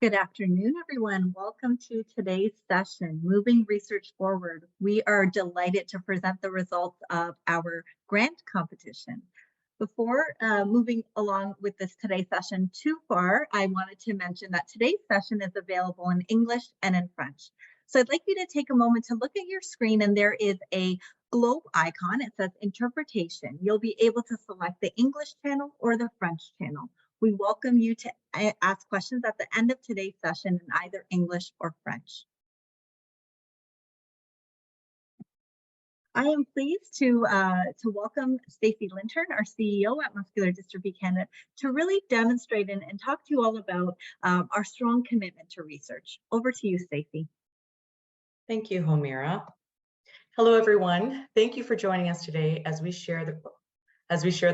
Good afternoon, everyone. Welcome to today's session, Moving Research Forward. We are delighted to present the results of our grant competition. Before moving along with this today's session too far, I wanted to mention that today's session is available in English and in French. So I'd like you to take a moment to look at your screen, and there is a globe icon. It says interpretation. You'll be able to select the English channel or the French channel. We welcome you to ask questions at the end of today's session in either English or French. I am pleased to welcome Stacey Lintern, our CEO at Muscular Dystrophy Canada, to really demonstrate and talk to you all about our strong commitment to research. Over to you, Stacey. Thank you, Homira. Hello, everyone. Thank you for joining us today as we share the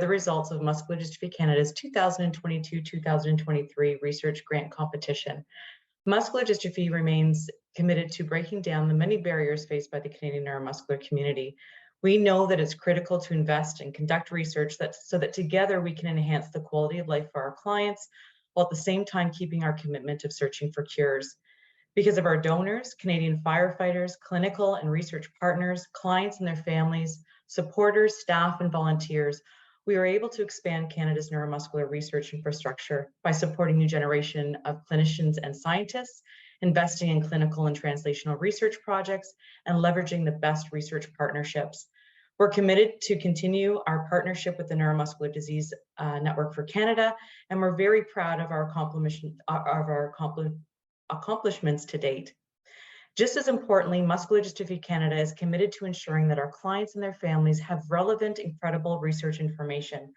results of Muscular Dystrophy Canada's 2022-2023 research grant competition. Muscular dystrophy remains committed to breaking down the many barriers faced by the Canadian neuromuscular community. We know that it's critical to invest and conduct research so that together we can enhance the quality of life for our clients, while at the same time keeping our commitment of searching for cures. Because of our donors, Canadian firefighters, clinical and research partners, clients and their families, supporters, staff, and volunteers, we are able to expand Canada's neuromuscular research infrastructure by supporting new generation of clinicians and scientists, investing in clinical and translational research projects, and leveraging the best research partnerships. We're committed to continue our partnership with the Neuromuscular Disease Network for Canada, and we're very proud of our accomplishments to date. Just as importantly, Muscular Dystrophy Canada is committed to ensuring that our clients and their families have relevant and credible research information.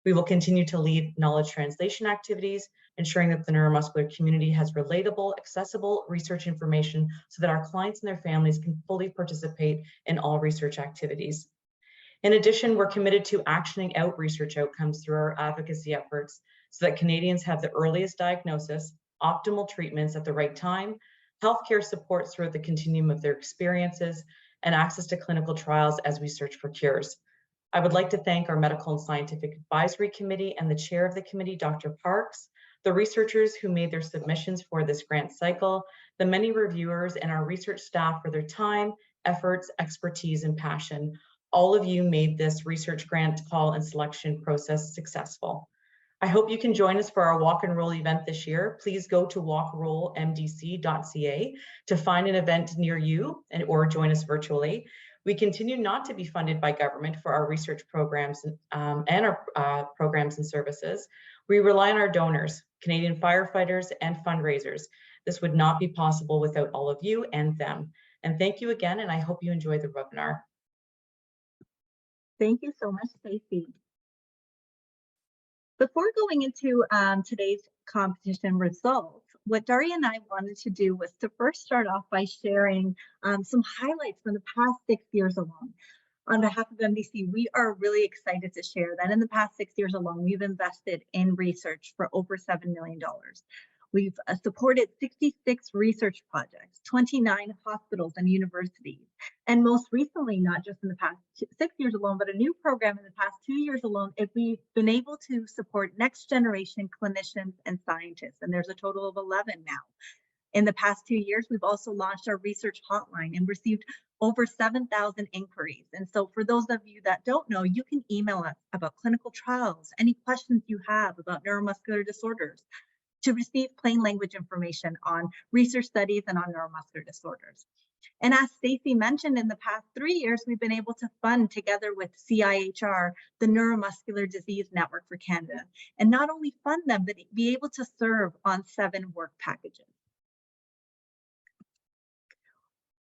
We will continue to lead knowledge translation activities, ensuring that the neuromuscular community has relatable, accessible research information so that our clients and their families can fully participate in all research activities. In addition, we're committed to actioning out research outcomes through our advocacy efforts so that Canadians have the earliest diagnosis, optimal treatments at the right time, healthcare support throughout the continuum of their experiences, and access to clinical trials as we search for cures. I would like to thank our Medical and Scientific Advisory Committee and the chair of the committee, Dr. Parks, the researchers who made their submissions for this grant cycle, the many reviewers, and our research staff for their time, efforts, expertise, and passion. All of you made this research grant call and selection process successful. I hope you can join us for our Walk and Roll event this year. Please go to walkrollmdc.ca to find an event near you or join us virtually. We continue not to be funded by government for our research programs and our programs and services. We rely on our donors, Canadian firefighters, and fundraisers. This would not be possible without all of you and them. And thank you again, and I hope you enjoy the webinar. Thank you so much, Stacey. Before going into today's competition results, what Daria and I wanted to do was to first start off by sharing some highlights from the past 6 years alone. On behalf of MDC, we are really excited to share that in the past 6 years alone, we've invested in research for over $7 million. We've supported 66 research projects, 29 hospitals and universities, and most recently, not just in the past 6 years alone, but a new program in the past 2 years alone, we've been able to support next generation clinicians and scientists, and there's a total of 11 now. In the past 2 years, we've also launched our research hotline and received over 7,000 inquiries. And so for those of you that don't know, you can email us about clinical trials, any questions you have about neuromuscular disorders, to receive plain language information on research studies and on neuromuscular disorders. And as Stacey mentioned, in the past 3 years, we've been able to fund together with CIHR, the Neuromuscular Disease Network for Canada, and not only fund them, but be able to serve on 7 work packages.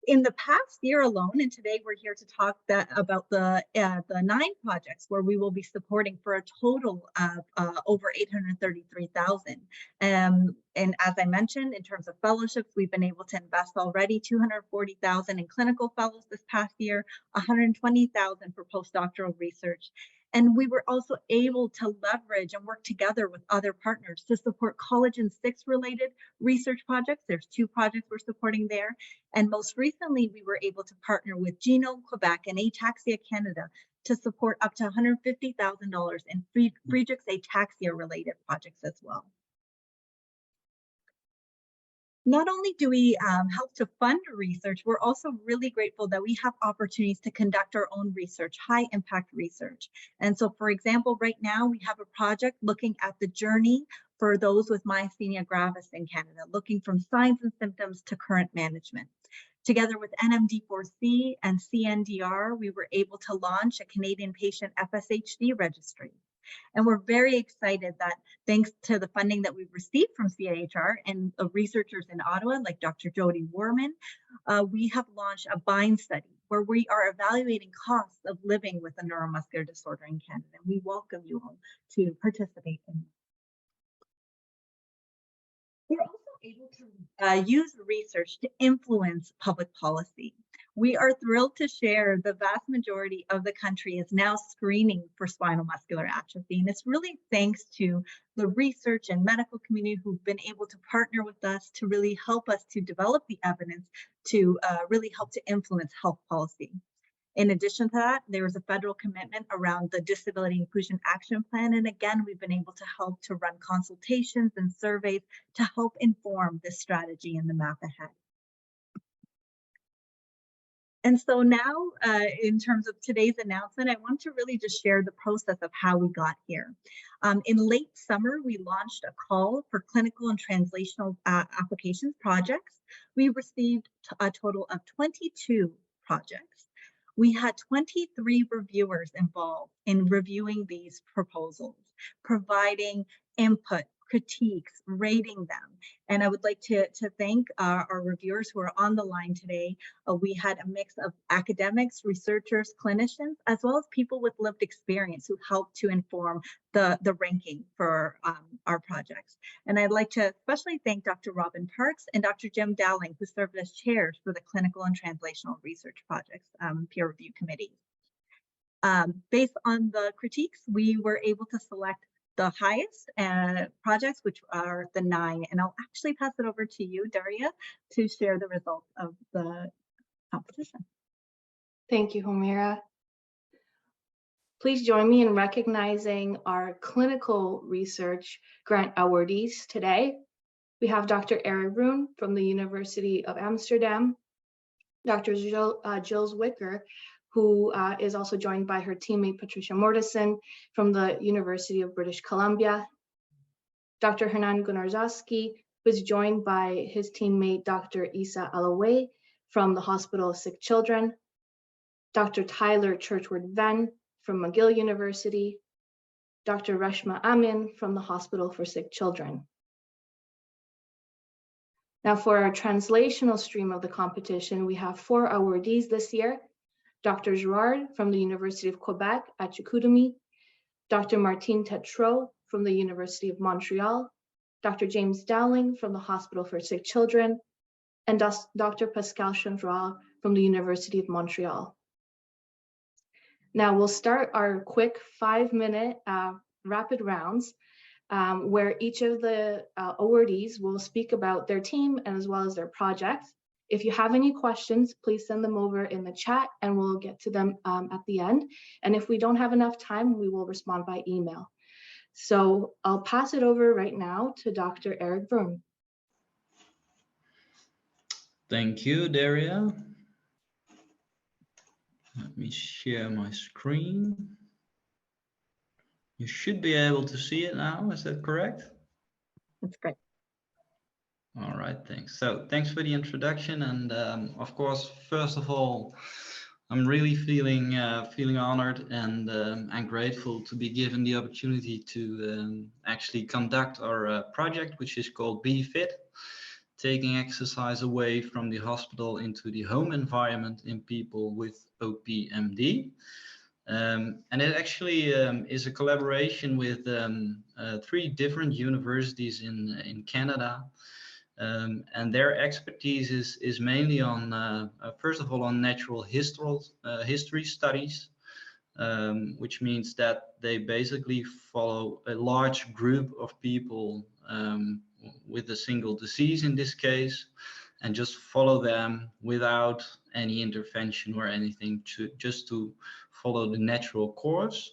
In the past year alone, and today we're here to talk about the 9 projects where we will be supporting for a total of over 833,000. And as I mentioned, in terms of fellowships, we've been able to invest already 240,000 in clinical fellows this past year, 120,000 for postdoctoral research. And we were also able to leverage and work together with other partners to support collagen 6 related research projects. There's 2 projects we're supporting there. And most recently, we were able to partner with Genome Quebec and Ataxia Canada to support up to $150,000 in Friedreich's ataxia related projects as well. Not only do we help to fund research, we're also really grateful that we have opportunities to conduct our own research, high impact research. And so, for example, right now we have a project looking at the journey for those with myasthenia gravis in Canada, looking from signs and symptoms to current management. Together with NMD4C and CNDR, we were able to launch a Canadian patient FSHD registry. And we're very excited that thanks to the funding that we've received from CIHR and researchers in Ottawa, like Dr. Jody Warman, we have launched a BIND study where we are evaluating costs of living with a neuromuscular disorder in Canada. And we welcome you all to participate in this. We're also able to use research to influence public policy. We are thrilled to share the vast majority of the country is now screening for spinal muscular atrophy. And it's really thanks to the research and medical community who've been able to partner with us to really help us to develop the evidence to really help to influence health policy. In addition to that, there was a federal commitment around the Disability Inclusion Action Plan. And again, we've been able to help to run consultations and surveys to help inform this strategy in the map ahead. And so now, in terms of today's announcement, I want to really just share the process of how we got here. In late summer, we launched a call for clinical and translational applications projects. We received a total of 22 projects. We had 23 reviewers involved in reviewing these proposals, providing input, critiques, rating them. And I would like to thank our reviewers who are on the line today. We had a mix of academics, researchers, clinicians, as well as people with lived experience who helped to inform the ranking for our projects. And I'd like to especially thank Dr. Robin Parks and Dr. Jim Dowling, who served as chairs for the clinical and translational research projects peer review committee. Based on the critiques, we were able to select the highest projects, which are the 9. And I'll actually pass it over to you, Daria, to share the results of the competition. Thank you, Humira. Please join me in recognizing our clinical research grant awardees today. We have Dr. Eric Brun from the University of Amsterdam, Dr. Jules Wicker, who is also joined by her teammate Patricia Mortensen from the University of British Columbia, Dr. Hernan Gunarzowski, who is joined by his teammate Dr. Isa Alaway from the Hospital of Sick Children, Dr. Tyler Churchward-Venn from McGill University, Dr. Reshma Amin from the Hospital for Sick Children. Now for our translational stream of the competition, we have 4 awardees this year. Dr. Girard from the University of Quebec at Chicoutimi, Dr. Martine Tetreault from the University of Montreal, Dr. James Dowling from the Hospital for Sick Children, and Dr. Pascal Chandra from the University of Montreal. Now we'll start our quick 5-minute rapid rounds where each of the awardees will speak about their team and as well as their projects. If you have any questions, please send them over in the chat and we'll get to them at the end. And if we don't have enough time, we will respond by email. So I'll pass it over right now to Dr. Eric Brun. Thank you, Daria. Let me share my screen. You should be able to see it now, is that correct? That's great. All right, thanks. So thanks for the introduction. And of course, first of all, I'm really feeling honored and grateful to be given the opportunity to actually conduct our project, which is called Be Fit, taking exercise away from the hospital into the home environment in people with OPMD. And it actually is a collaboration with 3 different universities in Canada. And their expertise is mainly on, first of all, on natural history studies, which means that they basically follow a large group of people with a single disease in this case, and just follow them without any intervention or anything, just to follow the natural course.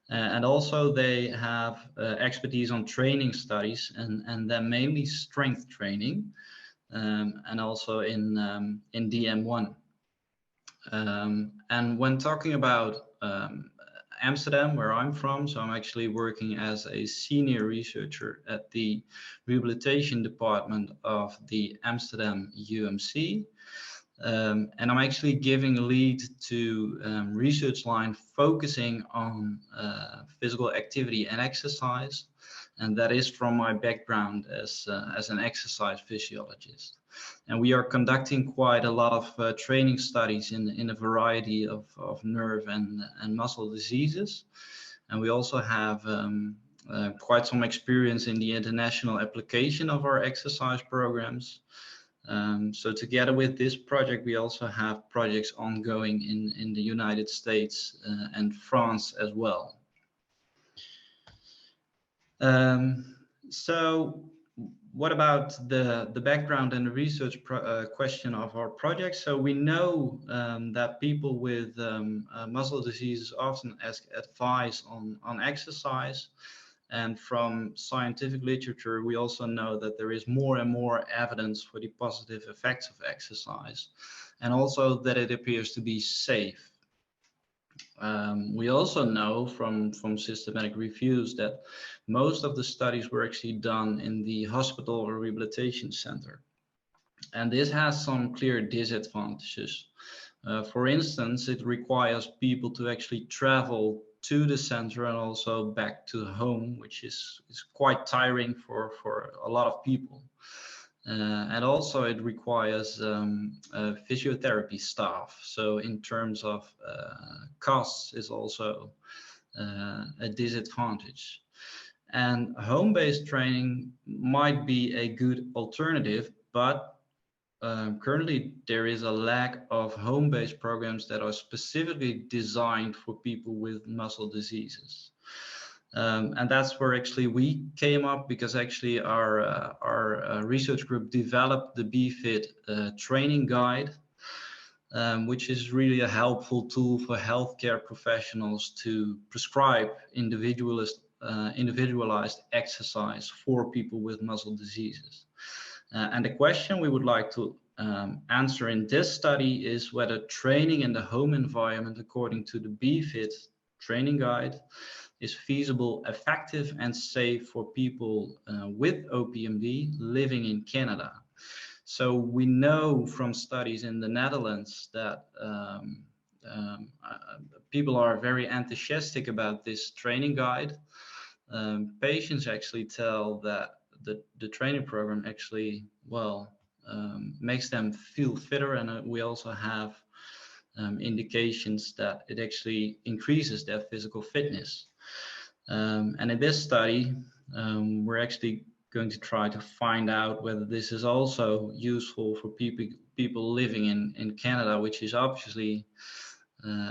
And also they have expertise on training studies and then mainly strength training. and also in DM1. And when talking about Amsterdam, where I'm from, so I'm actually working as a senior researcher at the rehabilitation department of the Amsterdam UMC. And I'm actually giving a lead to research line focusing on physical activity and exercise. And that is from my background as an exercise physiologist. And we are conducting quite a lot of training studies in a variety of nerve and muscle diseases. And we also have quite some experience in the international application of our exercise programs. So together with this project, we also have projects ongoing in the United States and France as well. So what about the background and the research question of our project? So we know that people with muscle diseases often ask advice on exercise. And from scientific literature, we also know that there is more and more evidence for the positive effects of exercise, and also that it appears to be safe. We also know from systematic reviews that most of the studies were actually done in the hospital or rehabilitation center. And this has some clear disadvantages. For instance, it requires people to actually travel to the center and also back to home, which is quite tiring for a lot of people. And also it requires physiotherapy staff. So in terms of costs is also a disadvantage. And home-based training might be a good alternative, but currently there is a lack of home-based programs that are specifically designed for people with muscle diseases. And that's where actually we came up, because actually our research group developed the BFit training guide, which is really a helpful tool for healthcare professionals to prescribe individualized exercise for people with muscle diseases. And the question we would like to answer in this study is whether training in the home environment according to the BFit training guide is feasible, effective, and safe for people with OPMD living in Canada. So we know from studies in the Netherlands that people are very enthusiastic about this training guide. Patients actually tell that the training program actually, makes them feel fitter, and we also have indications that it actually increases their physical fitness. And in this study, we're actually going to try to find out whether this is also useful for people living in Canada, which is obviously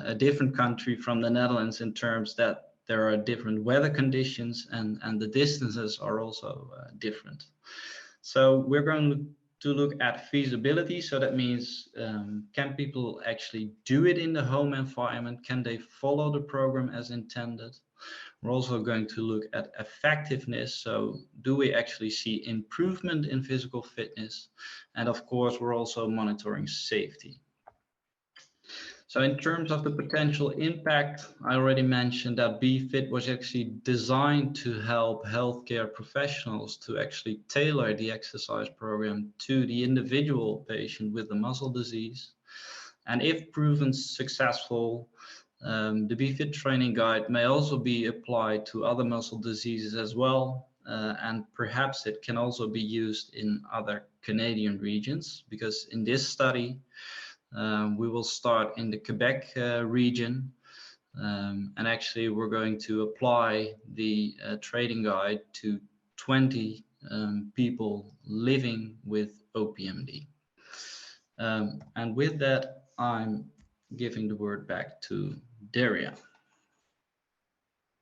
a different country from the Netherlands in terms that there are different weather conditions and the distances are also different. So we're going to look at feasibility. So that means, can people actually do it in the home environment? Can they follow the program as intended? We're also going to look at effectiveness. So do we actually see improvement in physical fitness? And of course, we're also monitoring safety. So in terms of the potential impact, I already mentioned that BFit was actually designed to help healthcare professionals to actually tailor the exercise program to the individual patient with the muscle disease. And if proven successful, the BFit training guide may also be applied to other muscle diseases as well. And perhaps it can also be used in other Canadian regions, because in this study, we will start in the Quebec region, and actually we're going to apply the training guide to 20 people living with OPMD. And with that, I'm giving the word back to Daria.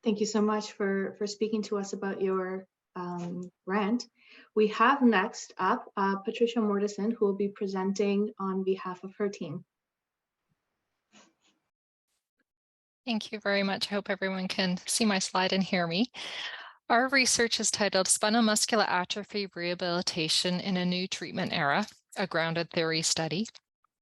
Thank you so much for speaking to us about your grant. We have next up Patricia Mortensen, who will be presenting on behalf of her team. Thank you very much. I hope everyone can see my slide and hear me. Our research is titled Spinal Muscular Atrophy Rehabilitation in a New Treatment Era, a grounded theory study.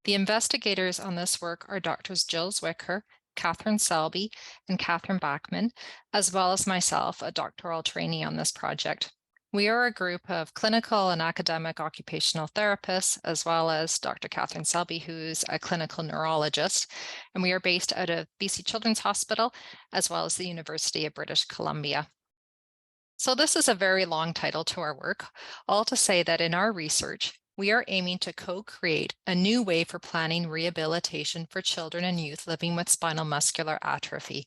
The investigators on this work are Drs. Jill Zwicker, Catherine Selby, and Catherine Bachman, as well as myself, a doctoral trainee on this project. We are a group of clinical and academic occupational therapists, as well as Dr. Catherine Selby, who's a clinical neurologist, and we are based out of BC Children's Hospital, as well as the University of British Columbia. So this is a very long title to our work, all to say that in our research, we are aiming to co-create a new way for planning rehabilitation for children and youth living with spinal muscular atrophy.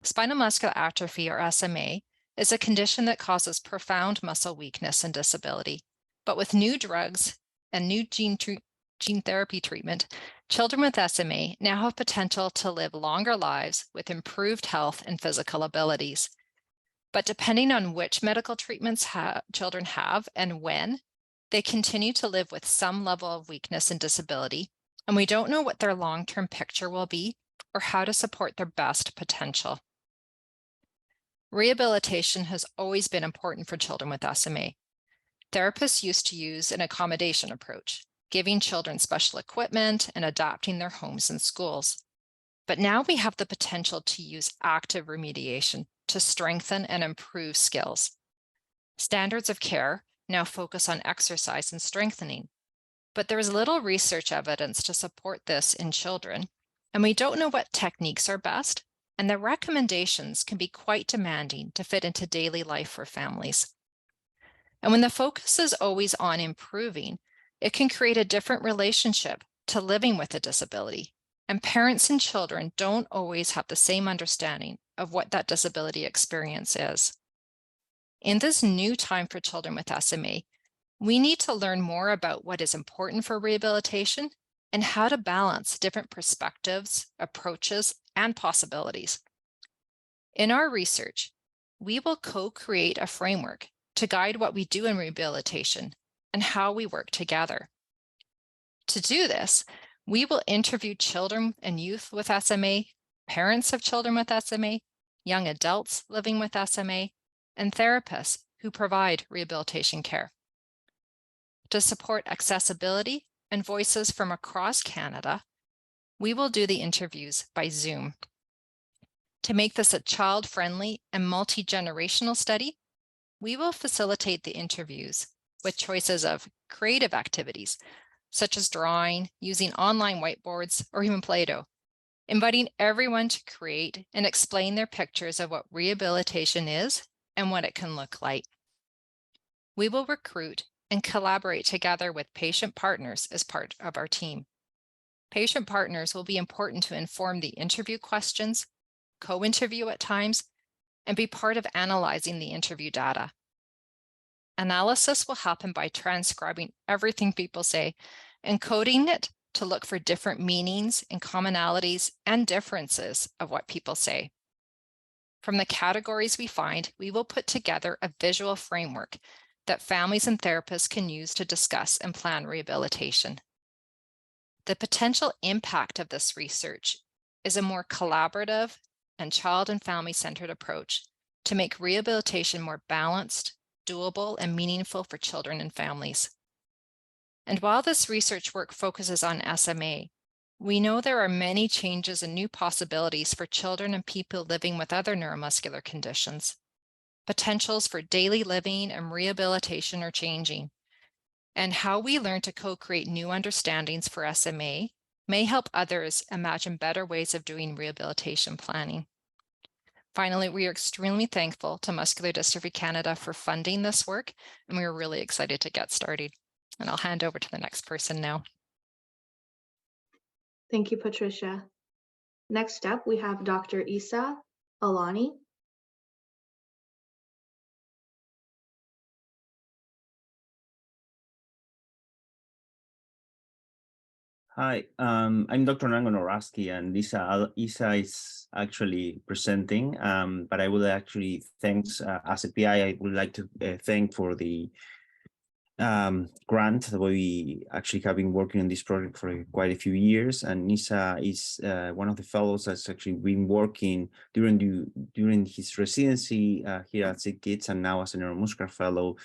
Spinal muscular atrophy, or SMA, is a condition that causes profound muscle weakness and disability. But with new drugs and new gene therapy treatment, children with SMA now have potential to live longer lives with improved health and physical abilities. But depending on which medical treatments children have and when, they continue to live with some level of weakness and disability, and we don't know what their long-term picture will be or how to support their best potential. Rehabilitation has always been important for children with SMA. Therapists used to use an accommodation approach, giving children special equipment and adapting their homes and schools. But now we have the potential to use active remediation to strengthen and improve skills. Standards of care now focus on exercise and strengthening, but there is little research evidence to support this in children, and we don't know what techniques are best, and the recommendations can be quite demanding to fit into daily life for families. And when the focus is always on improving, it can create a different relationship to living with a disability, and parents and children don't always have the same understanding of what that disability experience is. In this new time for children with SMA, we need to learn more about what is important for rehabilitation and how to balance different perspectives, approaches, and possibilities. In our research, we will co-create a framework to guide what we do in rehabilitation and how we work together. To do this, we will interview children and youth with SMA, parents of children with SMA, young adults living with SMA, and therapists who provide rehabilitation care. To support accessibility and voices from across Canada, we will do the interviews by Zoom. To make this a child-friendly and multi-generational study, we will facilitate the interviews with choices of creative activities, such as drawing, using online whiteboards, or even Play-Doh, inviting everyone to create and explain their pictures of what rehabilitation is and what it can look like. We will recruit and collaborate together with patient partners as part of our team. Patient partners will be important to inform the interview questions, co-interview at times, and be part of analyzing the interview data. Analysis will happen by transcribing everything people say and coding it to look for different meanings and commonalities and differences of what people say. From the categories we find, we will put together a visual framework that families and therapists can use to discuss and plan rehabilitation. The potential impact of this research is a more collaborative and child and family-centered approach to make rehabilitation more balanced, doable, and meaningful for children and families. And while this research work focuses on SMA, we know there are many changes and new possibilities for children and people living with other neuromuscular conditions. Potentials for daily living and rehabilitation are changing, and how we learn to co-create new understandings for SMA may help others imagine better ways of doing rehabilitation planning. Finally, we are extremely thankful to Muscular Dystrophy Canada for funding this work, and we are really excited to get started. And I'll hand over to the next person now. Thank you, Patricia. Next up, we have Dr. Isa Alani. Hi, I'm Dr. Nango Noraski, and Isa is actually presenting, but I would actually thanks as a PI, I would like to thank for the grant that we actually have been working on this project for quite a few years, and Nisa is one of the fellows that's actually been working during his residency here at SickKids and now as a neuromuscular fellow.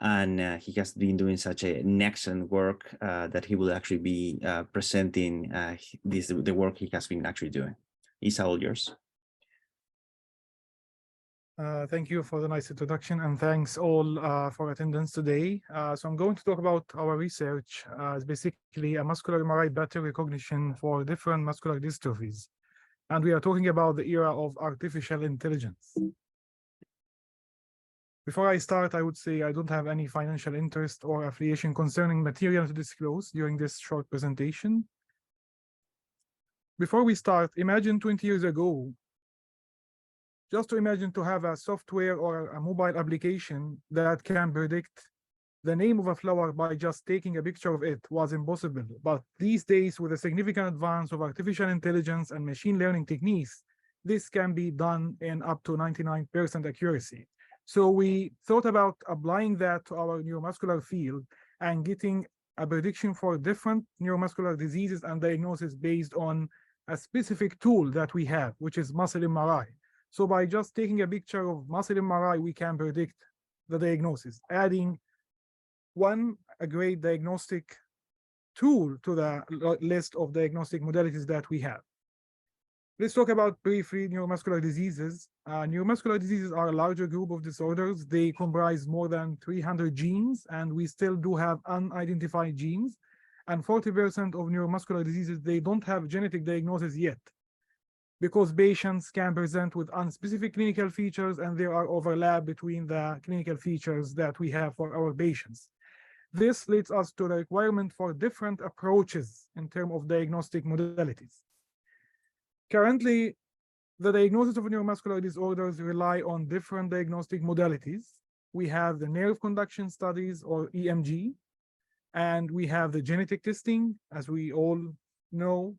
And he has been doing such an excellent work that he will actually be presenting the work he has been actually doing. Isa, all yours. Thank you for the nice introduction, and thanks all for attendance today. So I'm going to talk about our research as basically a muscular MRI better recognition for different muscular dystrophies. And we are talking about the era of artificial intelligence. Before I start, I would say I don't have any financial interest or affiliation concerning material to disclose during this short presentation. Before we start, imagine 20 years ago, just to imagine to have a software or a mobile application that can predict the name of a flower by just taking a picture of it was impossible. But these days, with a significant advance of artificial intelligence and machine learning techniques, this can be done in up to 99% accuracy. So we thought about applying that to our neuromuscular field and getting a prediction for different neuromuscular diseases and diagnosis based on a specific tool that we have, which is muscle MRI. So by just taking a picture of muscle MRI, we can predict the diagnosis, adding a great diagnostic tool to the list of diagnostic modalities that we have. Let's talk about briefly neuromuscular diseases. Neuromuscular diseases are a larger group of disorders. They comprise more than 300 genes, and we still do have unidentified genes. And 40% of neuromuscular diseases, they don't have genetic diagnosis yet, because patients can present with unspecific clinical features and there are overlap between the clinical features that we have for our patients. This leads us to the requirement for different approaches in terms of diagnostic modalities. Currently, the diagnosis of neuromuscular disorders rely on different diagnostic modalities. We have the nerve conduction studies, or EMG, and we have the genetic testing, as we all know.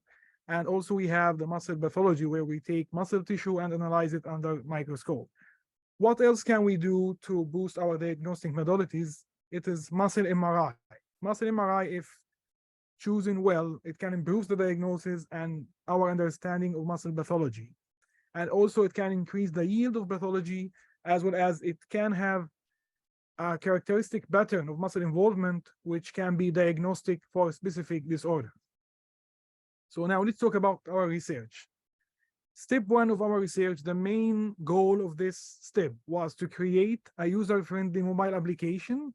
And also we have the muscle pathology, where we take muscle tissue and analyze it under microscope. What else can we do to boost our diagnostic modalities? It is muscle MRI. Muscle MRI, if chosen well, it can improve the diagnosis and our understanding of muscle pathology. And also it can increase the yield of pathology, as well as it can have a characteristic pattern of muscle involvement, which can be diagnostic for a specific disorder. So now let's talk about our research. Step one of our research, the main goal of this step was to create a user-friendly mobile application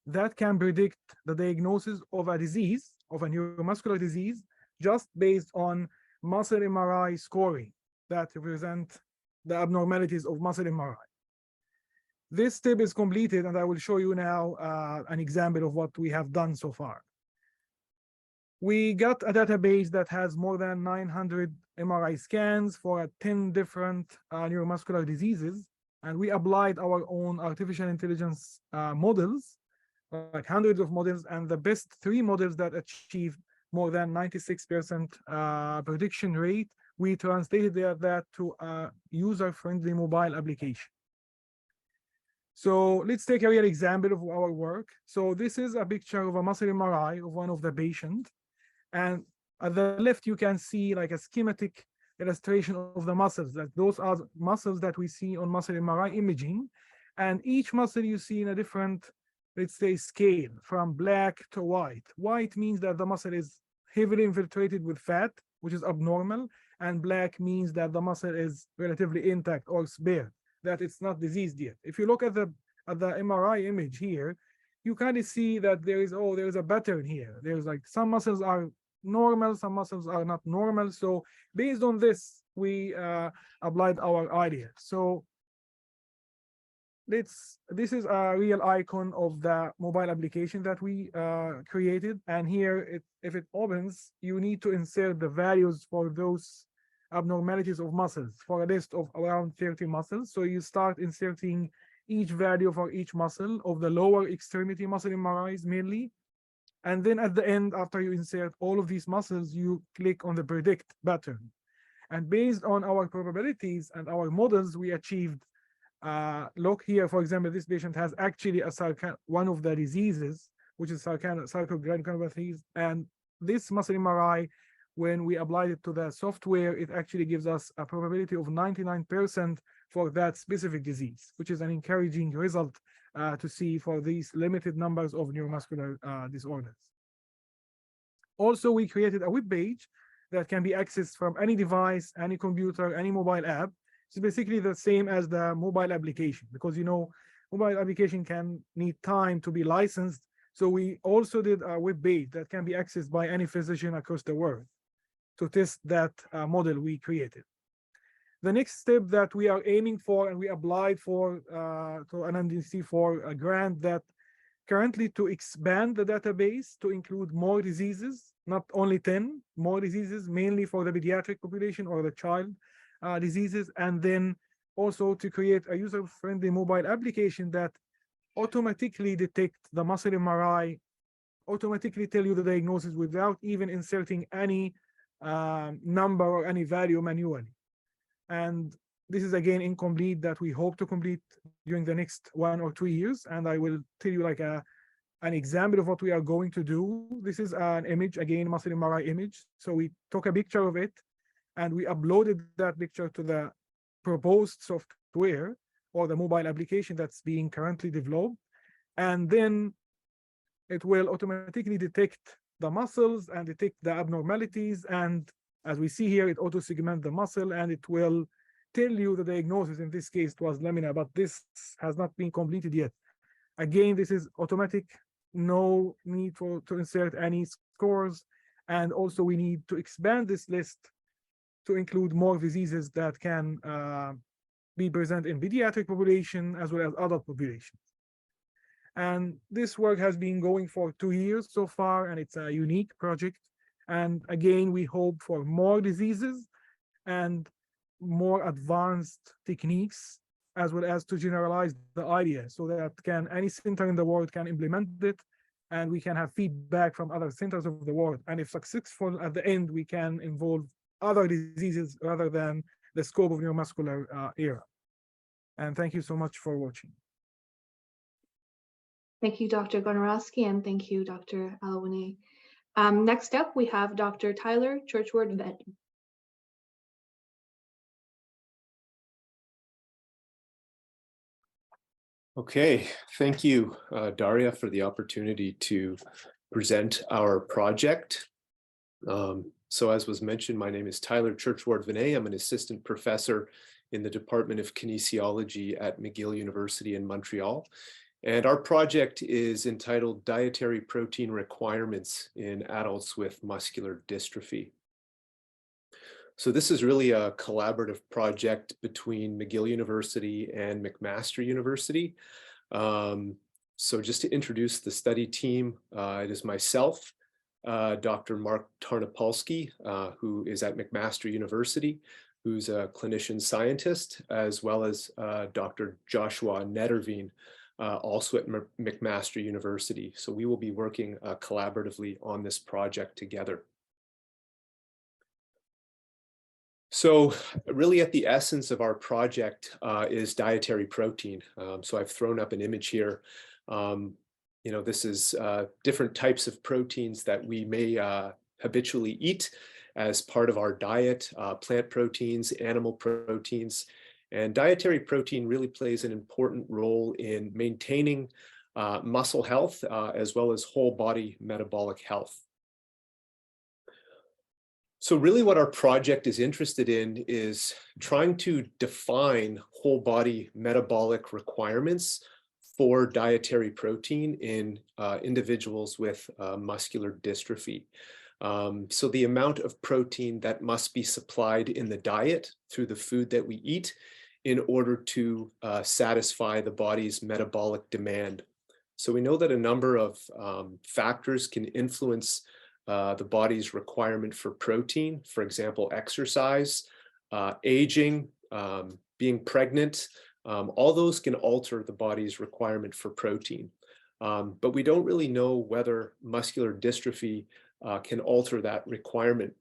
that can predict the diagnosis of a disease, of a neuromuscular disease, just based on muscle MRI scoring that represent the abnormalities of muscle MRI. This step is completed, and I will show you now an example of what we have done so far. We got a database that has more than 900 MRI scans for 10 different neuromuscular diseases, and we applied our own artificial intelligence models, like hundreds of models, and the best 3 models that achieved more than 96% prediction rate, we translated that to a user-friendly mobile application. So let's take a real example of our work. So this is a picture of a muscle MRI of one of the patients. And at the left, you can see like a schematic illustration of the muscles. That those are muscles that we see on muscle MRI imaging. And each muscle you see in a different, let's say, scale, from black to white. White means that the muscle is heavily infiltrated with fat, which is abnormal. And black means that the muscle is relatively intact or spare, that it's not diseased yet. If you look at the MRI image here, you kind of see that there is a pattern here. There's like some muscles are normal, some muscles are not normal. So based on this, we applied our idea. So this is a real icon of the mobile application that we created. And here, if it opens, you need to insert the values for those abnormalities of muscles for a list of around 30 muscles. So you start inserting each value for each muscle of the lower extremity muscle MRIs mainly. And then at the end, after you insert all of these muscles, you click on the predict button. And based on our probabilities and our models, we achieved Look here, for example, this patient has actually one of the diseases, which is sarcogranulopathies, and this muscle MRI, when we applied it to the software, it actually gives us a probability of 99% for that specific disease, which is an encouraging result to see for these limited numbers of neuromuscular disorders. Also, we created a web page that can be accessed from any device, any computer, any mobile app. It's basically the same as the mobile application, because mobile application can need time to be licensed. So we also did a web page that can be accessed by any physician across the world to test that model we created. The next step that we are aiming for, and we applied for to an NDC for a grant that currently to expand the database to include more diseases, not only 10 more diseases, mainly for the pediatric population or the child diseases, and then also to create a user-friendly mobile application that automatically detect the muscle MRI, automatically tell you the diagnosis without even inserting any number or any value manually. And this is again incomplete, that we hope to complete during the next 1 or 2 years. And I will tell you like an example of what we are going to do. This is an image, again, muscle MRI image. So we took a picture of it and we uploaded that picture to the proposed software or the mobile application that's being currently developed. And then it will automatically detect the muscles and detect the abnormalities. And as we see here, it auto-segments the muscle and it will tell you the diagnosis. In this case, it was lamina, but this has not been completed yet. Again, this is automatic, no need to insert any scores. And also we need to expand this list to include more diseases that can be present in pediatric population as well as adult populations. And this work has been going for 2 years so far, and it's a unique project. And again, we hope for more diseases and more advanced techniques, as well as to generalize the idea so that any center in the world can implement it, and we can have feedback from other centers of the world. And if successful, at the end, we can involve other diseases rather than the scope of neuromuscular era. And thank you so much for watching. Thank you, Dr. Gonorowski, and thank you, Dr. Alawane. Next up, we have Dr. Tyler Churchward-Venn. Okay, thank you, Daria, for the opportunity to present our project. So as was mentioned, my name is Tyler Churchward-Venn. I'm an assistant professor in the Department of Kinesiology at McGill University in Montreal. And our project is entitled Dietary Protein Requirements in Adults with Muscular Dystrophy. So this is really a collaborative project between McGill University and McMaster University. So just to introduce the study team, it is myself, Dr. Mark Tarnopolsky, who is at McMaster University, who's a clinician scientist, as well as Dr. Joshua Netterveen, also at McMaster University. So we will be working collaboratively on this project together. So really at the essence of our project is dietary protein. So I've thrown up an image here. This is different types of proteins that we may habitually eat as part of our diet, plant proteins, animal proteins. And dietary protein really plays an important role in maintaining muscle health as well as whole body metabolic health. So really what our project is interested in is trying to define whole body metabolic requirements for dietary protein in individuals with muscular dystrophy. So the amount of protein that must be supplied in the diet through the food that we eat in order to satisfy the body's metabolic demand. So we know that a number of factors can influence the body's requirement for protein, for example, exercise, aging, being pregnant, all those can alter the body's requirement for protein. But we don't really know whether muscular dystrophy can alter that requirement.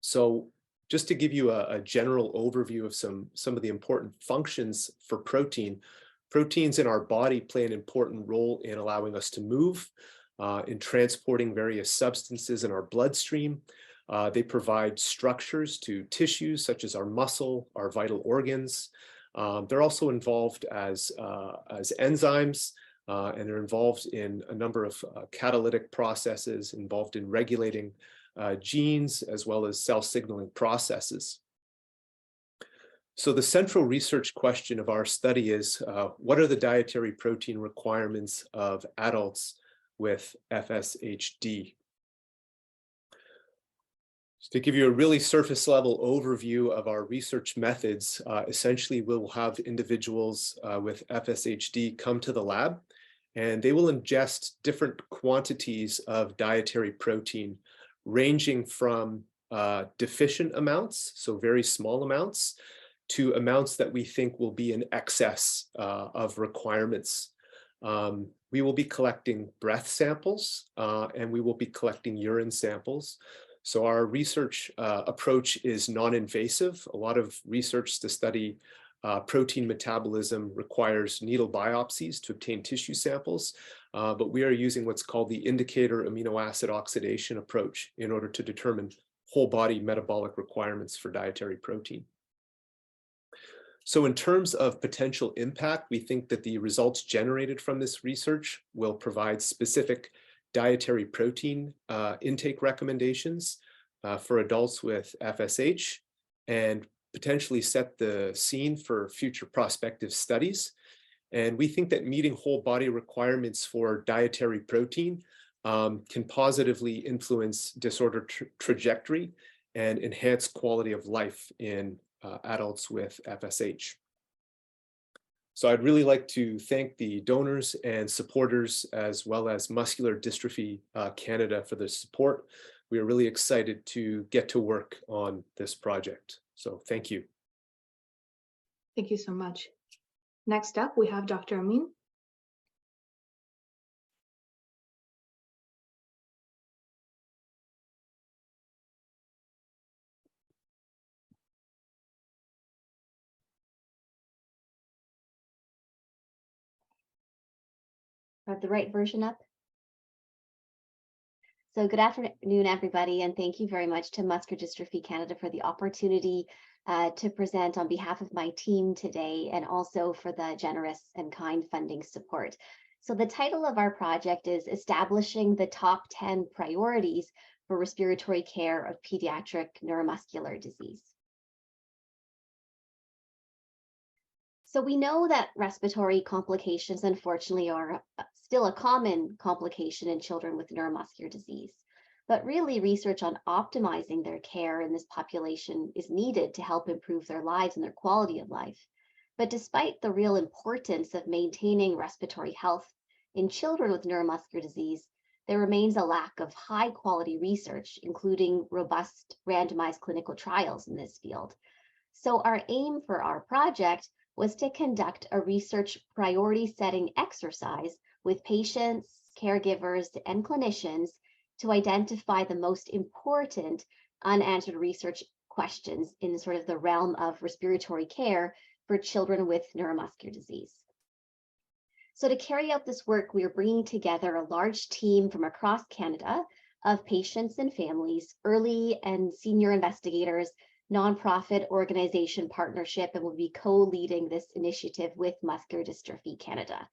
So just to give you a general overview of some of the important functions for protein. Proteins in our body play an important role in allowing us to move, in transporting various substances in our bloodstream. They provide structures to tissues such as our muscle, our vital organs. They're also involved as enzymes, and they're involved in a number of catalytic processes, involved in regulating genes as well as cell signaling processes. So the central research question of our study is, what are the dietary protein requirements of adults with FSHD? Just to give you a really surface level overview of our research methods, essentially we'll have individuals with FSHD come to the lab, and they will ingest different quantities of dietary protein, ranging from deficient amounts, so very small amounts, to amounts that we think will be in excess of requirements. We will be collecting breath samples, and we will be collecting urine samples. So our research approach is non-invasive. A lot of research to study protein metabolism requires needle biopsies to obtain tissue samples, but we are using what's called the indicator amino acid oxidation approach in order to determine whole body metabolic requirements for dietary protein. So in terms of potential impact, we think that the results generated from this research will provide specific dietary protein intake recommendations for adults with FSH, and potentially set the scene for future prospective studies. And we think that meeting whole body requirements for dietary protein can positively influence disorder trajectory and enhance quality of life in adults with FSH. So I'd really like to thank the donors and supporters, as well as Muscular Dystrophy Canada, for their support. We are really excited to get to work on this project. So thank you. Thank you so much. Next up, we have Dr. Amin. I have the right version up. So good afternoon, everybody, and thank you very much to Muscular Dystrophy Canada for the opportunity to present on behalf of my team today, and also for the generous and kind funding support. So the title of our project is Establishing the Top 10 Priorities for Respiratory Care of Pediatric Neuromuscular Disease. So we know that respiratory complications, unfortunately, are still a common complication in children with neuromuscular disease. But really, research on optimizing their care in this population is needed to help improve their lives and their quality of life. But despite the real importance of maintaining respiratory health in children with neuromuscular disease, there remains a lack of high-quality research, including robust randomized clinical trials in this field. So our aim for our project was to conduct a research priority setting exercise with patients, caregivers, and clinicians to identify the most important unanswered research questions in sort of the realm of respiratory care for children with neuromuscular disease. So to carry out this work, we are bringing together a large team from across Canada of patients and families, early and senior investigators, nonprofit organization partnership, and will be co-leading this initiative with Muscular Dystrophy Canada.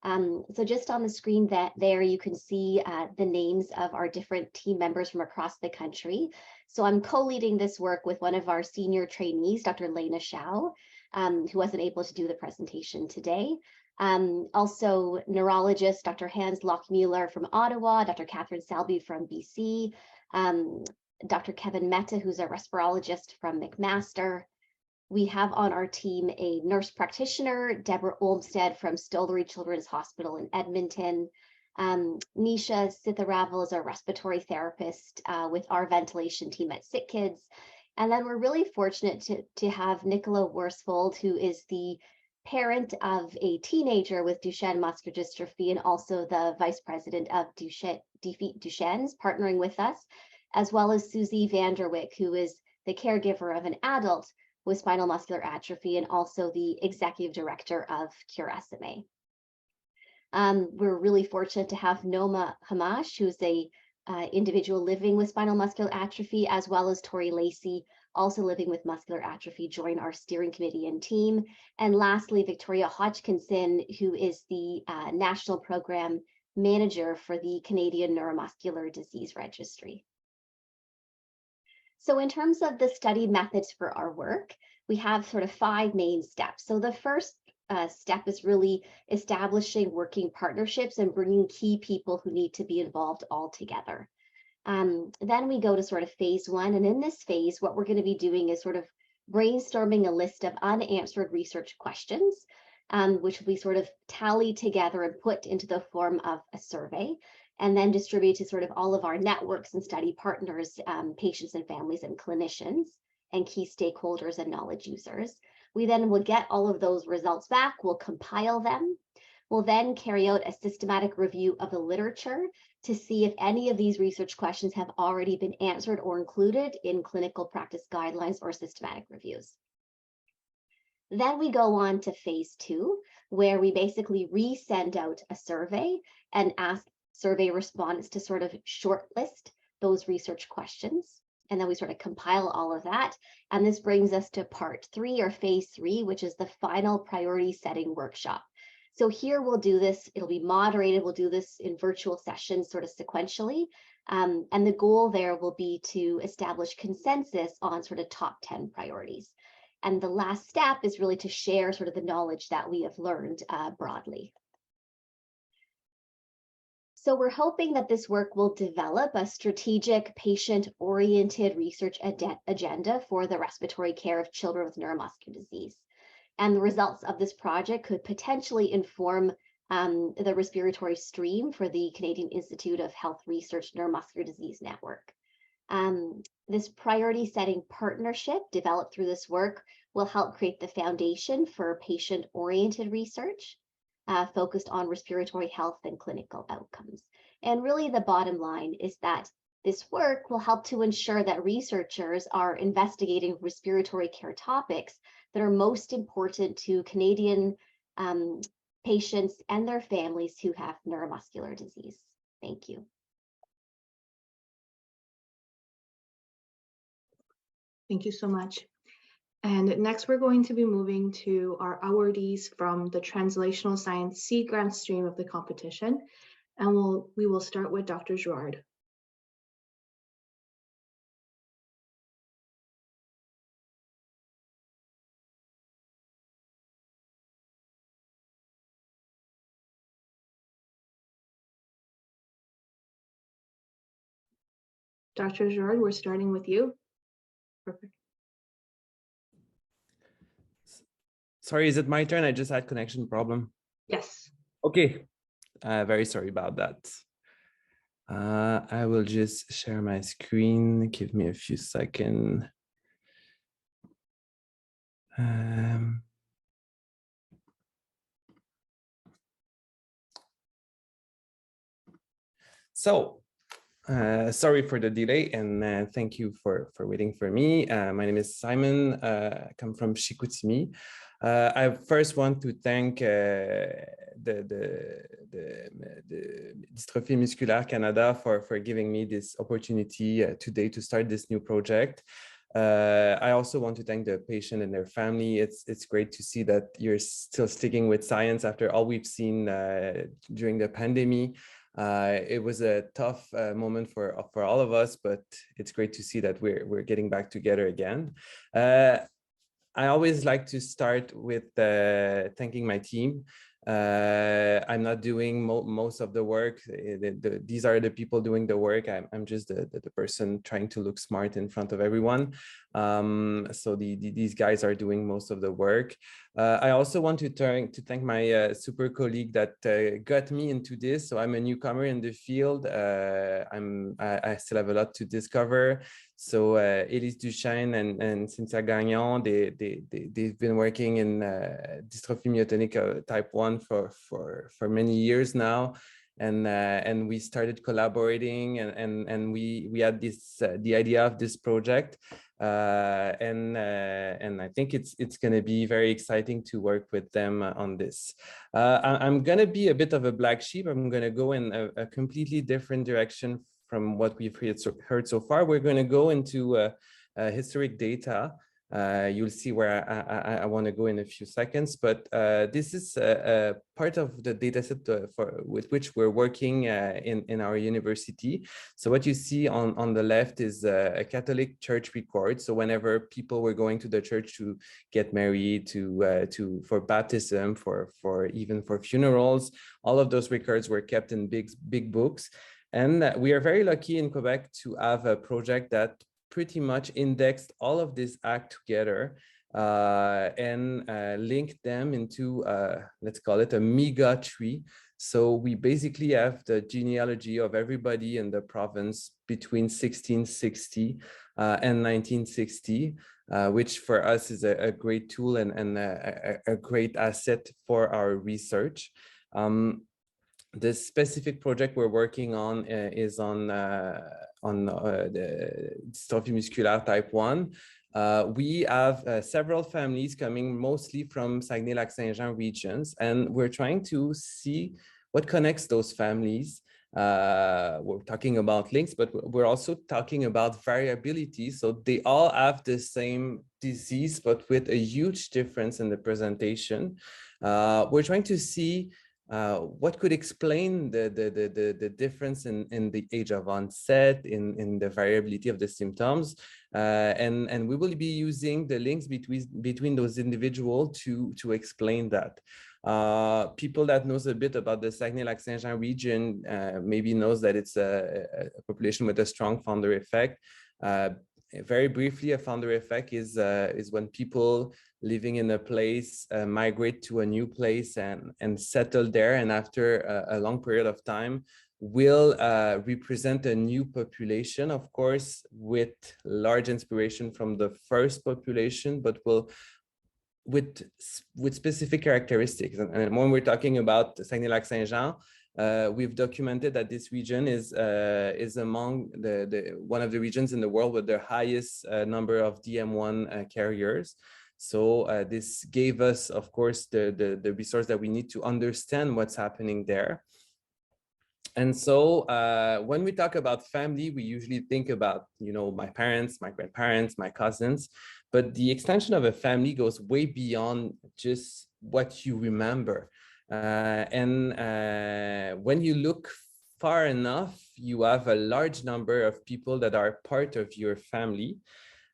So just on the screen there you can see the names of our different team members from across the country. So I'm co-leading this work with one of our senior trainees, Dr. Lena Shao, who wasn't able to do the presentation today. Also neurologist, Dr. Hans Lockmuller from Ottawa, Dr. Catherine Selby from BC, Dr. Kevin Mehta, who's a respirologist from McMaster. We have on our team a nurse practitioner, Deborah Olmstead from Stollery Children's Hospital in Edmonton. Nisha Sitharavel is a respiratory therapist with our ventilation team at Sick Kids. And then we're really fortunate to have Nicola Worsfold, who is the parent of a teenager with Duchenne muscular dystrophy and also the vice president of Defeat Duchenne's, partnering with us, as well as Susie Vanderwick, who is the caregiver of an adult with spinal muscular atrophy and also the executive director of Cure SMA. We're really fortunate to have Noma Hamash, who's a individual living with spinal muscular atrophy, as well as Tori Lacey, also living with muscular atrophy, join our steering committee and team. And lastly, Victoria Hodgkinson, who is the National Program Manager for the Canadian Neuromuscular Disease Registry. So in terms of the study methods for our work, we have sort of 5 main steps. So the first step is really establishing working partnerships and bringing key people who need to be involved all together. Then we go to sort of phase 1. And in this phase, what we're going to be doing is sort of brainstorming a list of unanswered research questions, which will be sort of tallied together and put into the form of a survey, and then distribute to sort of all of our networks and study partners, patients and families and clinicians, and key stakeholders and knowledge users. We then will get all of those results back, we'll compile them. We'll then carry out a systematic review of the literature to see if any of these research questions have already been answered or included in clinical practice guidelines or systematic reviews. Then we go on to phase 2, where we basically resend out a survey and ask survey respondents to sort of shortlist those research questions. And then we sort of compile all of that. And this brings us to part 3 or phase 3, which is the final priority setting workshop. So here we'll do this, it'll be moderated, we'll do this in virtual sessions sort of sequentially. And the goal there will be to establish consensus on sort of top 10 priorities. And the last step is really to share sort of the knowledge that we have learned broadly. So we're hoping that this work will develop a strategic, patient-oriented research agenda for the respiratory care of children with neuromuscular disease. And the results of this project could potentially inform the respiratory stream for the Canadian Institute of Health Research Neuromuscular Disease Network. This priority setting partnership developed through this work will help create the foundation for patient-oriented research focused on respiratory health and clinical outcomes. And really the bottom line is that this work will help to ensure that researchers are investigating respiratory care topics that are most important to Canadian patients and their families who have neuromuscular disease. Thank you. Thank you so much. And next, we're going to be moving to our awardees from the Translational Science C grant stream of the competition. And we will start with Dr. Girard. Dr. Girard, we're starting with you. Perfect. Sorry, is it my turn? I just had connection problem. Yes. Okay, very sorry about that. I will just share my screen. Give me a few seconds. Sorry for the delay, and thank you for waiting for me. My name is Simon. I come from Chicoutimi. I first want to thank the Dystrophy Muscular Canada for giving me this opportunity today to start this new project. I also want to thank the patient and their family. It's great to see that you're still sticking with science after all we've seen during the pandemic. It was a tough moment for all of us, but it's great to see that we're getting back together again. I always like to start with thanking my team. I'm not doing most of the work. These are the people doing the work. I'm just the person trying to look smart in front of everyone. So these guys are doing most of the work. I also want to thank my super colleague that got me into this. So I'm a newcomer in the field. I still have a lot to discover. So Elise Duchesne and Cynthia Gagnon, they've been working in dystrophy myotonic type 1 for many years now. And we started collaborating, and we had this the idea of this project. And I think it's going to be very exciting to work with them on this. I'm going to be a bit of a black sheep. I'm going to go in a completely different direction from what we've heard so far. We're going to go into historic data. You'll see where I want to go in a few seconds, but this is a part of the dataset with which we're working in our university. So what you see on the left is a Catholic church record. So whenever people were going to the church to get married, for baptism, even for funerals, all of those records were kept in big books. And we are very lucky in Quebec to have a project that pretty much indexed all of this act together and linked them into, let's call it a mega tree. So we basically have the genealogy of everybody in the province between 1660 and 1960, which for us is a great tool and a great asset for our research. The specific project we're working on is on the dystrophy muscular type 1. We have several families coming mostly from Saguenay-Lac-Saint-Jean regions, and we're trying to see what connects those families. We're talking about links, but we're also talking about variability. So they all have the same disease, but with a huge difference in the presentation. We're trying to see what could explain the difference in the age of onset, in the variability of the symptoms, and we will be using the links between those individuals to explain that. People that knows a bit about the Saguenay-Lac-Saint-Jean region maybe knows that it's a population with a strong founder effect. Very briefly, a founder effect is when people living in a place migrate to a new place and settle there, and after a long period of time will represent a new population, of course, with large inspiration from the first population, but will with specific characteristics. And when we're talking about Saguenay-Lac-Saint-Jean, we've documented that this region is among one of the regions in the world with the highest number of DM1 carriers. So this gave us, of course, the resource that we need to understand what's happening there. And so when we talk about family, we usually think about, my parents, my grandparents, my cousins, but the extension of a family goes way beyond just what you remember. When you look far enough, you have a large number of people that are part of your family.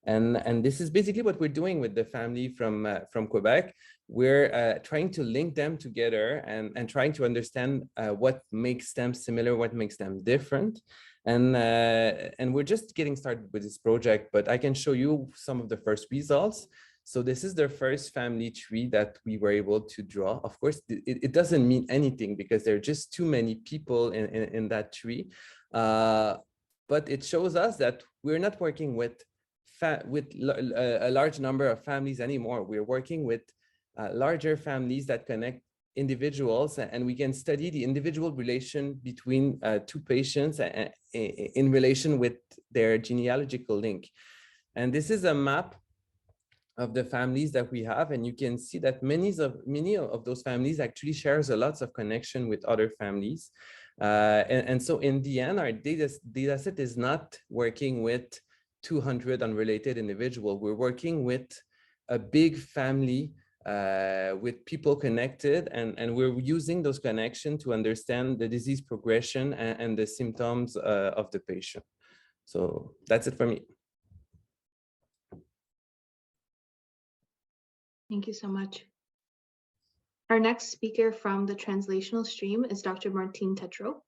And this is basically what we're doing with the family from Quebec. We're trying to link them together and trying to understand what makes them similar, what makes them different. And we're just getting started with this project, but I can show you some of the first results. So this is the first family tree that we were able to draw. Of course, it doesn't mean anything because there are just too many people in that tree. But it shows us that we're not working with a large number of families anymore. We're working with larger families that connect individuals, and we can study the individual relation between two patients in relation with their genealogical link. And this is a map of the families that we have, and you can see that many of those families actually shares a lot of connection with other families. And so in the end, our data set is not working with 200 unrelated individuals. We're working with a big family with people connected, and we're using those connections to understand the disease progression and the symptoms of the patient. So that's it for me. Thank you so much. Our next speaker from the translational stream is Dr. Martine Tetreault.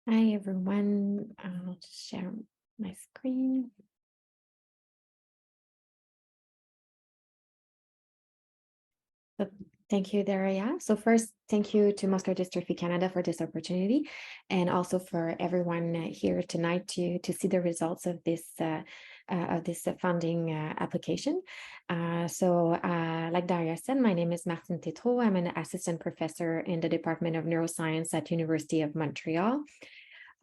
Hi, everyone. I'll just share my screen. So thank you, Daria. So first, thank you to Muscular Dystrophy Canada for this opportunity, and also for everyone here tonight to see the results of this funding application. Like Daria said, my name is Martine Tetreault. I'm an assistant professor in the Department of Neuroscience at University of Montreal.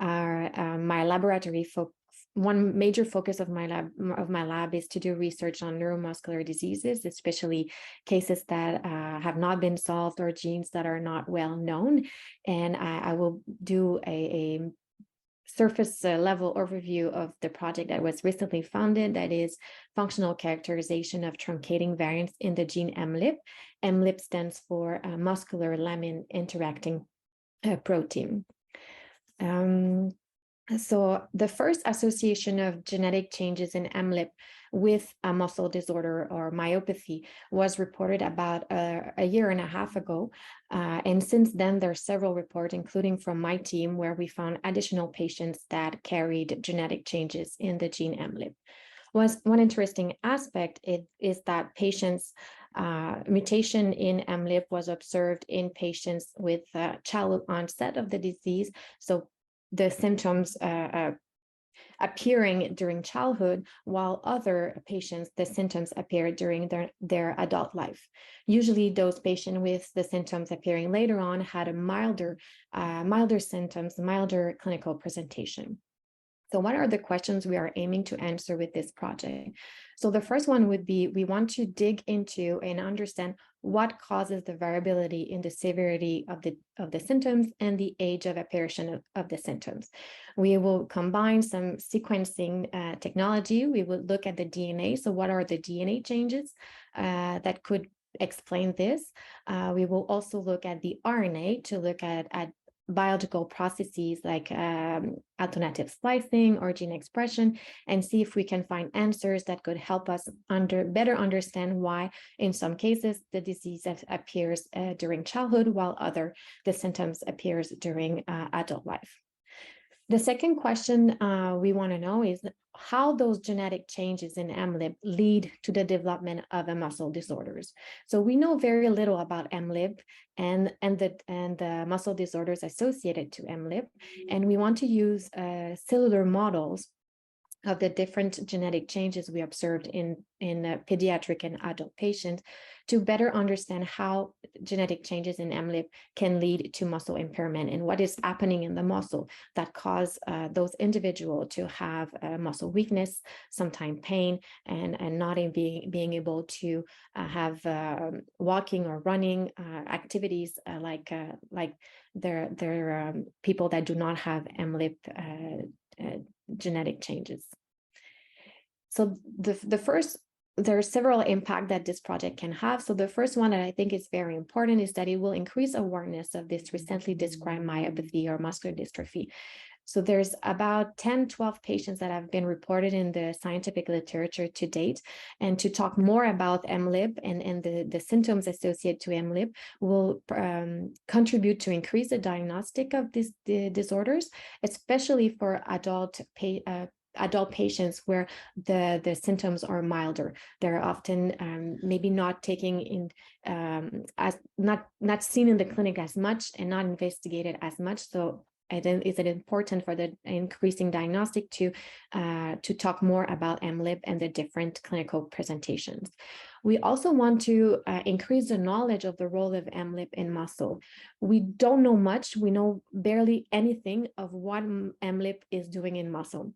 My laboratory one major focus of my lab is to do research on neuromuscular diseases, especially cases that have not been solved or genes that are not well known. And I will do a surface level overview of the project that was recently funded, that is functional characterization of truncating variants in the gene MLIP. MLIP stands for muscular laminin interacting protein. So the first association of genetic changes in MLIP with a muscle disorder or myopathy was reported about a year and a half ago. And since then, there are several reports, including from my team, where we found additional patients that carried genetic changes in the gene MLIP. One interesting aspect is that patients' mutation in MLIP was observed in patients with childhood onset of the disease. So the symptoms appearing during childhood, while other patients, the symptoms appear during their adult life. Usually those patients with the symptoms appearing later on had a milder symptoms, milder clinical presentation. So what are the questions we are aiming to answer with this project? So the first one would be, we want to dig into and understand what causes the variability in the severity of the symptoms and the age of apparition of the symptoms. We will combine some sequencing technology. We will look at the DNA. So what are the DNA changes that could explain this? We will also look at the RNA to look at biological processes like alternative splicing or gene expression, and see if we can find answers that could help us better understand why in some cases the disease appears during childhood, while the symptoms appears during adult life. The second question we want to know is how those genetic changes in MLIP lead to the development of a muscle disorders. So we know very little about MLIP and the muscle disorders associated to MLIP, and we want to use cellular models of the different genetic changes we observed in pediatric and adult patients to better understand how genetic changes in MLIP can lead to muscle impairment and what is happening in the muscle that cause those individuals to have muscle weakness, sometimes pain, and not being able to have walking or running activities like they're people that do not have MLIP genetic changes. So there are several impacts that this project can have. So the first one that I think is very important is that it will increase awareness of this recently described myopathy or muscular dystrophy. So there's about 10-12 patients that have been reported in the scientific literature to date. And to talk more about MLIP and the symptoms associated to MLIP will contribute to increase the diagnostic of the disorders, especially for adult patients where the symptoms are milder. They're often maybe not taking in as not seen in the clinic as much and not investigated as much. So is it important for the increasing diagnostic to talk more about MLIP and the different clinical presentations. We also want to increase the knowledge of the role of MLIP in muscle. We don't know much. We know barely anything of what MLIP is doing in muscle.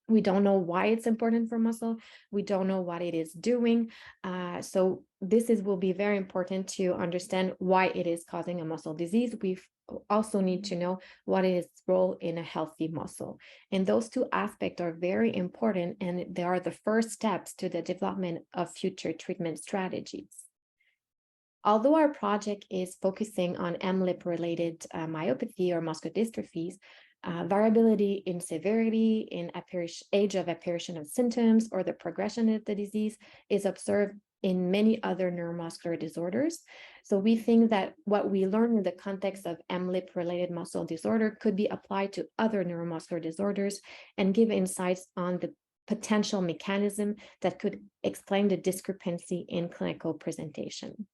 We don't know why it's important for muscle. We don't know what it is doing. So this will be very important to understand why it is causing a muscle disease. We also need to know what is its role in a healthy muscle. And those two aspects are very important, and they are the first steps to the development of future treatment strategies. Although our project is focusing on MLIP-related myopathy or muscular dystrophies, variability in severity, in age of apparition of symptoms, or the progression of the disease is observed in many other neuromuscular disorders. So we think that what we learn in the context of MLIP-related muscle disorder could be applied to other neuromuscular disorders and give insights on the potential mechanism that could explain the discrepancy in clinical presentation.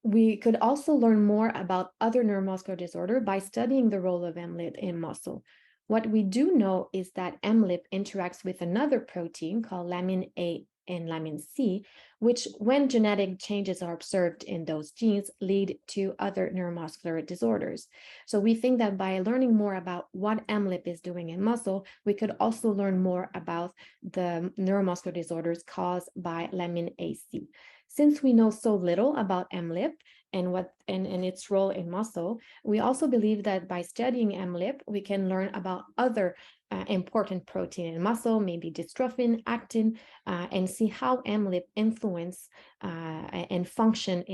We could also learn more about other neuromuscular disorder by studying the role of MLIP in muscle. What we do know is that MLIP interacts with another protein called laminin A and lamin C, which, when genetic changes are observed in those genes, lead to other neuromuscular disorders. So we think that by learning more about what MLIP is doing in muscle, we could also learn more about the neuromuscular disorders caused by lamin AC. Since we know so little about MLIP and its role in muscle, we also believe that by studying MLIP, we can learn about other important protein in muscle, maybe dystrophin, actin, and see how MLIP influence and function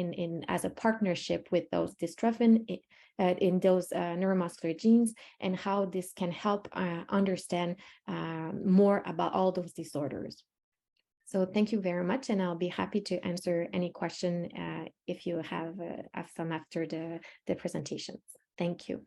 as a partnership with those dystrophin in those neuromuscular genes, and how this can help understand more about all those disorders. So thank you very much, and I'll be happy to answer any question if you have some after the presentations. Thank you.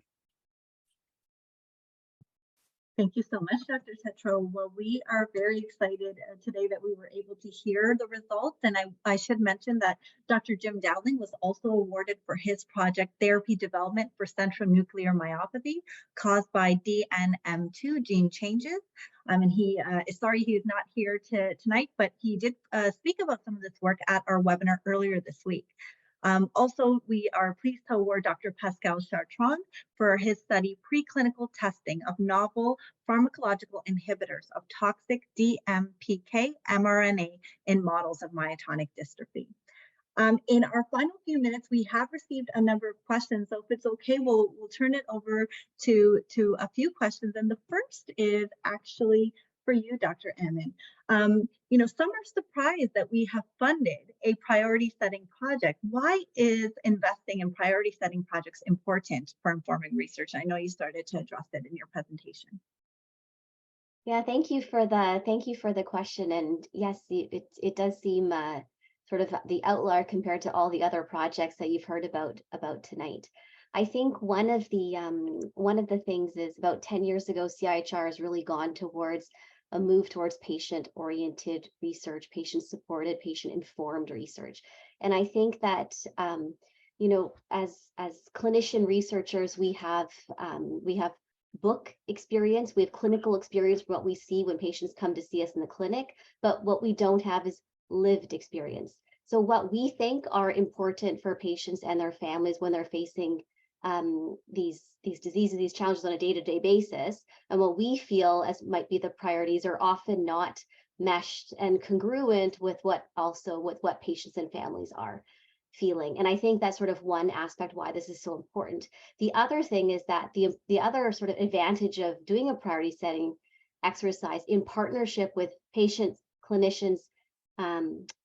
Thank you so much, Dr. Tetreault. Well, we are very excited today that we were able to hear the results. And I should mention that Dr. Jim Dowling was also awarded for his project Therapy Development for Central Nuclear Myopathy caused by DNM2 gene changes. And he is sorry he's not here tonight, but he did speak about some of this work at our webinar earlier this week. Also, we are pleased to award Dr. Pascal Chartrand for his study Preclinical Testing of Novel Pharmacological Inhibitors of Toxic DMPK mRNA in Models of Myotonic Dystrophy. In our final few minutes, we have received a number of questions. So if it's okay, we'll turn it over to a few questions. And the first is actually for you, Dr. Ammon. You know, some are surprised that we have funded a priority setting project. Why is investing in priority setting projects important for informing research? I know you started to address it in your presentation. Yeah, thank you for the question. And yes, it does seem sort of the outlier compared to all the other projects that you've heard about tonight. I think one of the things is about 10 years ago, CIHR has really gone towards a move towards patient-oriented research, patient-supported, patient-informed research. And I think that you know, as clinician researchers, we have book experience, we have clinical experience, what we see when patients come to see us in the clinic, but what we don't have is lived experience. So what we think are important for patients and their families when they're facing these diseases, these challenges on a day-to-day basis, and what we feel as might be the priorities are often not meshed and congruent with what patients and families are feeling. And I think that's sort of one aspect why this is so important. The other thing is that the other sort of advantage of doing a priority setting exercise in partnership with patients, clinicians,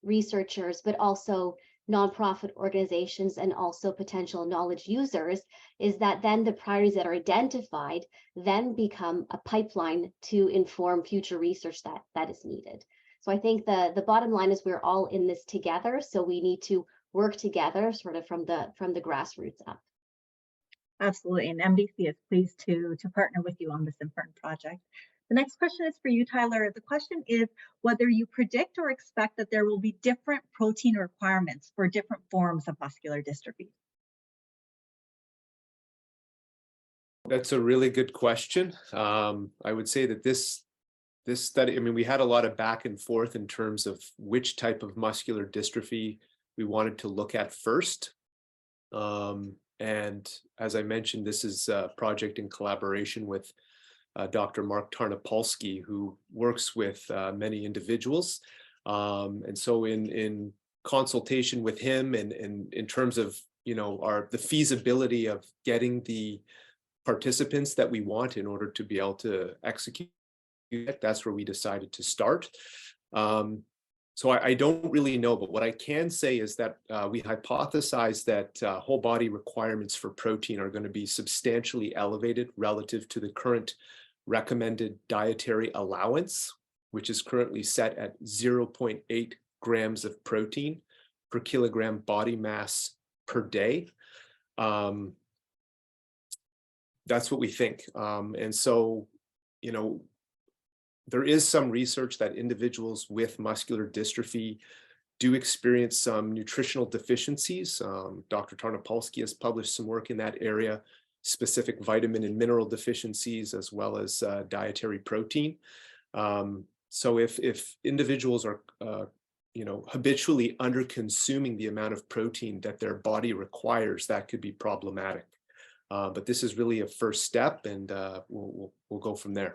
researchers, but also nonprofit organizations and also potential knowledge users, is that then the priorities that are identified then become a pipeline to inform future research that is needed. So I think the bottom line is we're all in this together, so we need to work together sort of from the grassroots up. Absolutely, and MDC is pleased to partner with you on this important project. The next question is for you, Tyler. The question is whether you predict or expect that there will be different protein requirements for different forms of muscular dystrophy. That's a really good question. I would say that this study, I mean, we had a lot of back and forth in terms of which type of muscular dystrophy we wanted to look at first. And as I mentioned, this is a project in collaboration with Dr. Mark Tarnopolsky, who works with many individuals. And so in consultation with him and in terms of, you know, the feasibility of getting the participants that we want in order to be able to execute it, that's where we decided to start. So I don't really know, but what I can say is that we hypothesize that whole body requirements for protein are going to be substantially elevated relative to the current recommended dietary allowance, which is currently set at 0.8 grams of protein per kilogram body mass per day. That's what we think. And so, you know, there is some research that individuals with muscular dystrophy do experience some nutritional deficiencies. Dr. Tarnopolsky has published some work in that area, specific vitamin and mineral deficiencies, as well as dietary protein. So if individuals are habitually under consuming the amount of protein that their body requires, that could be problematic. But this is really a first step, and we'll go from there.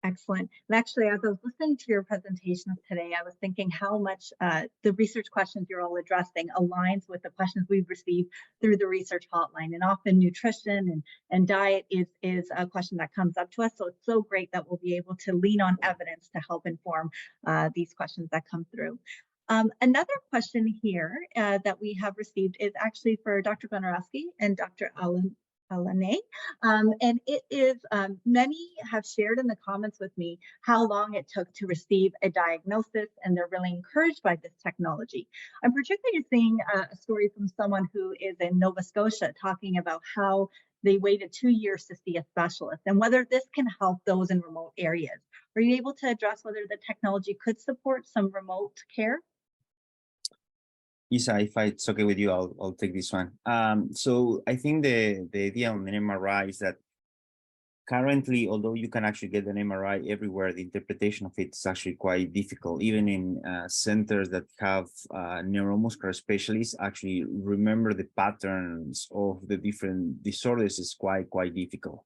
Excellent. And actually, as I was listening to your presentations today, I was thinking how much the research questions you're all addressing aligns with the questions we've received through the research hotline. And often nutrition and diet is a question that comes up to us. So it's so great that we'll be able to lean on evidence to help inform these questions that come through. Another question here that we have received is actually for Dr. Gonorowski and Dr. Alane. And it is, many have shared in the comments with me how long it took to receive a diagnosis, and they're really encouraged by this technology. I'm particularly seeing a story from someone who is in Nova Scotia talking about how they waited 2 years to see a specialist and whether this can help those in remote areas. Are you able to address whether the technology could support some remote care? Isa, if it's okay with you, I'll take this one. So I think the idea on an MRI is that currently, although you can actually get an MRI everywhere, the interpretation of it is actually quite difficult. Even in centers that have neuromuscular specialists actually remember the patterns of the different disorders is quite difficult.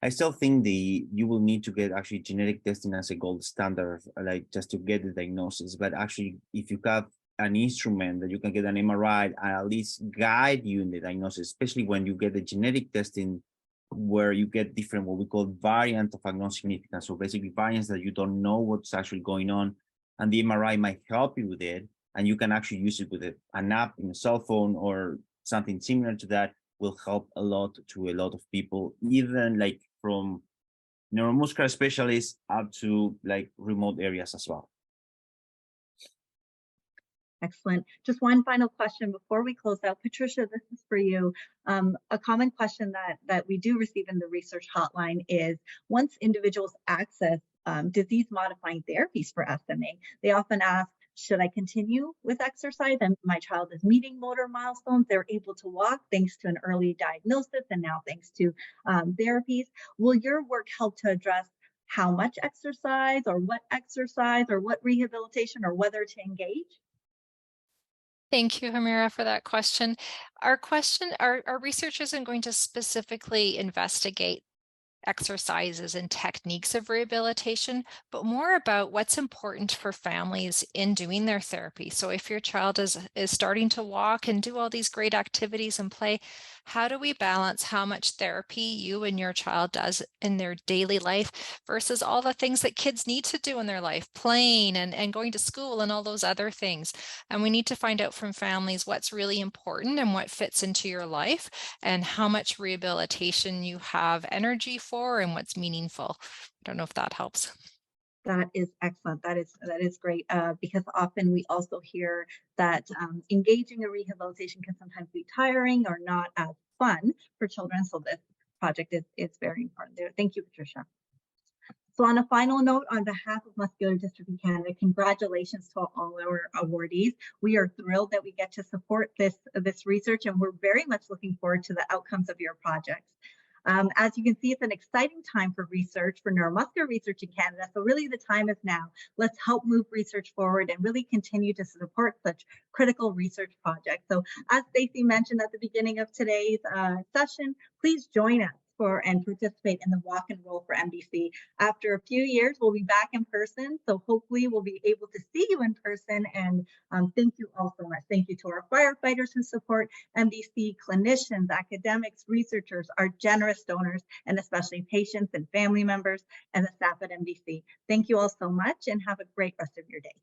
I still think you will need to get actually genetic testing as a gold standard, like just to get the diagnosis. But actually, if you have an instrument that you can get an MRI and at least guide you in the diagnosis, especially when you get the genetic testing where you get different, what we call variant of unknown significance. So basically variants that you don't know what's actually going on, and the MRI might help you with it, and you can actually use it with an app in a cell phone or something similar to that will help a lot to a lot of people, even like from neuromuscular specialists up to like remote areas as well. Excellent. Just one final question before we close out. Patricia, this is for you. A common question that we do receive in the research hotline is, once individuals access disease-modifying therapies for SMA, they often ask, should I continue with exercise? And my child is meeting motor milestones. They're able to walk thanks to an early diagnosis and now thanks to therapies. Will your work help to address how much exercise or what rehabilitation or whether to engage? Thank you, Hamira, for that question. Our research isn't going to specifically investigate exercises and techniques of rehabilitation, but more about what's important for families in doing their therapy. So if your child is starting to walk and do all these great activities and play, how do we balance how much therapy you and your child does in their daily life versus all the things that kids need to do in their life, playing and going to school and all those other things? And we need to find out from families what's really important and what fits into your life and how much rehabilitation you have energy for and what's meaningful. I don't know if that helps. That is excellent. That is great, because often we also hear that engaging in rehabilitation can sometimes be tiring or not as fun for children. So this project is very important there. Thank you, Patricia. So on a final note, on behalf of Muscular Dystrophy Canada, congratulations to all our awardees. We are thrilled that we get to support this research, and we're very much looking forward to the outcomes of your projects. As you can see, it's an exciting time for research, for neuromuscular research in Canada. So really the time is now. Let's help move research forward and really continue to support such critical research projects. So as Stacey mentioned at the beginning of today's session, please join us and participate in the walk and roll for MDC. After a few years, we'll be back in person. So hopefully we'll be able to see you in person. And thank you all so much. Thank you to our firefighters who support MDC, clinicians, academics, researchers, our generous donors, and especially patients and family members and the staff at MDC. Thank you all so much and have a great rest of your day.